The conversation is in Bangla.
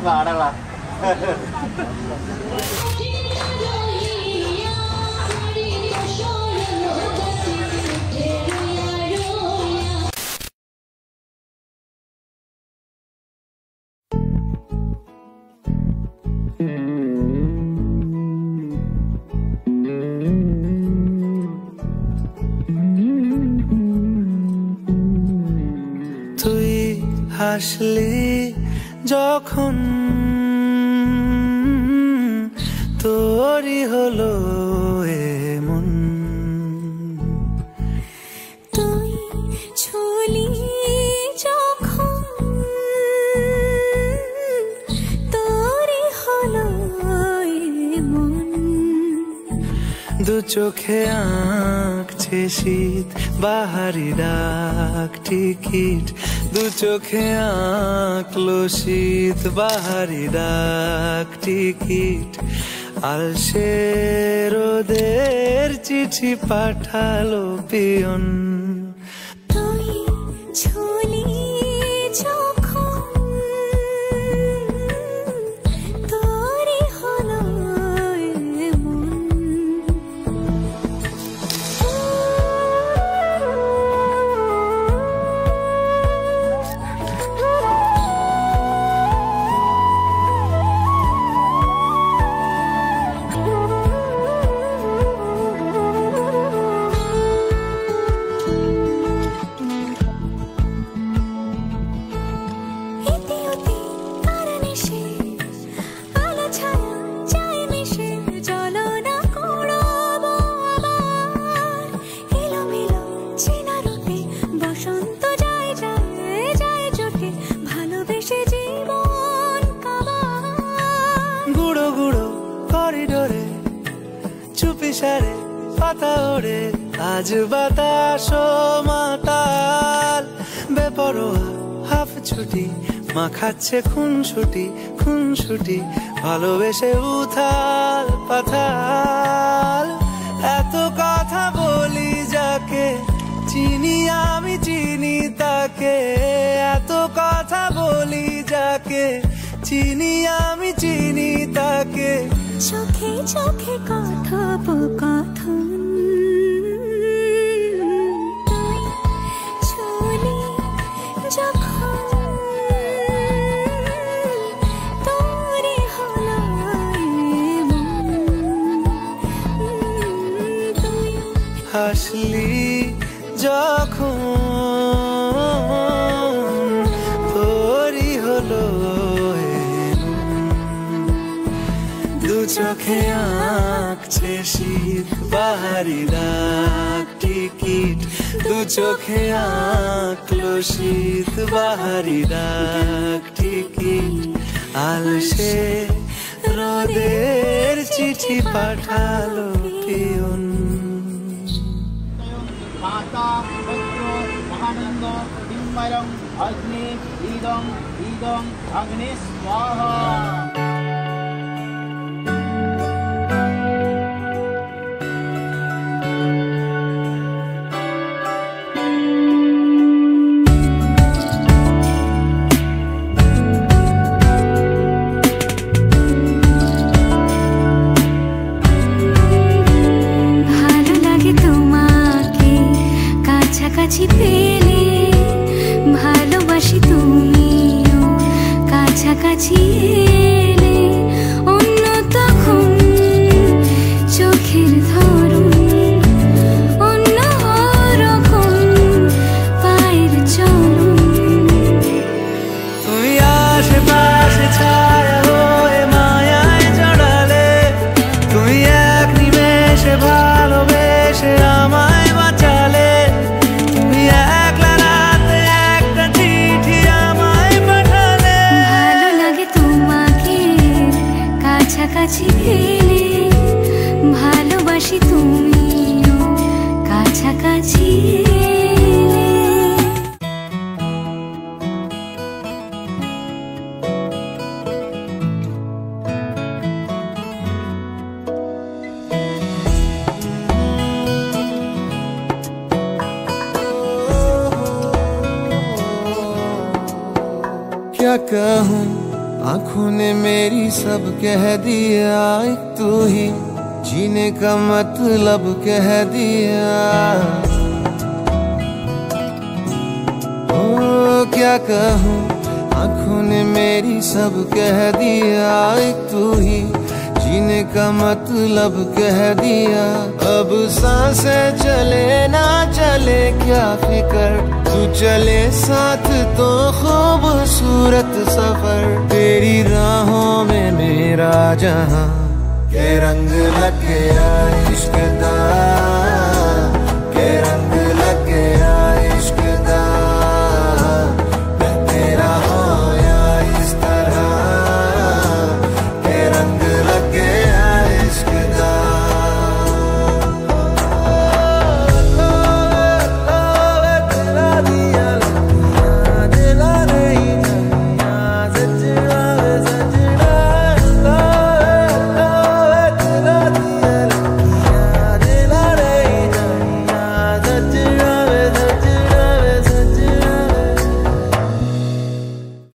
പാടകളാ. তুই হাসলি যখন তোরই হলো এমন, তুই ছুলি যখন তোরই হলো এমন। দু চোখে আঁকছে শীত বাহারি ডাক টিকিট, দু চোখে আঁকলো শীত বাহারি ডাক টিকিট। আলসে রোদের চিঠি পাঠালো পিয়ন, তুই ছুলি যখন তোরই হলো এমন। গুঁড়ো গুঁড়ো করিডোরে চুপি সারে পাতা ওড়ে, আজ বাতাস মাতাল বেপরোয়া হাফ ছুটি, মাখাচ্ছে খুনসুটি খুনসুটি, ভালোবেসে উথাল পাথাল। এত কথা বলি যাকে চিনি আমি চিনি তাকে, এত কথা বলি যাকে চিনি আমি চিনি তাকে। চোখে চোখে কথোপকথন, তুই ছুলি যখন তোরই হলো এমন। তুই হাসলি যখন তোরই হলো এমন। দু চোখে আঁকছে শীত বাহারি ডাক টিকিট, দু চোখে আঁকলো শীত বাহারি ডাক টিকিট। আলসে রোদের চিঠি পাঠালো পিয়ন। মাতা পুত্র মহানন্দ ডিম্বায়ং অগ্নি ইদং ইদং অগ্নি স্বাহা। কাছাকাছি পেলে ভালোবাসি, তুমিও কাছাকাছি এলে অন্য তখন চোখের ধরন অন্য রকম পায়ের চলন। তুমি আশেপাশে ছায়া হয়ে মায়ায় জড়ালে, তুমি এক নিমেষে ভালোবেসে আমায় বাঁচালে। তুমি একলা রাতে একটা চিঠি আমায় পাঠালে। ভালো লাগে তোমাকে কাছাকাছি পেলে ভালোবাসি, তুমিও কাছাকাছি এলে। क्या कहूँ आंखों ने मेरी सब कह दिया, एक तू ही जीने का मतलब कह दिया। ओ क्या कहूँ, आंखों ने मेरी सब कह दिया, एक तू ही जीने का मतलब कह दिया। अब सांसें चले ना चले क्या फिकर, तू चले साथ तो खूबसूरत सफर। तेरी राहों में मेरा जहां के रंग लग गया इश्क दा।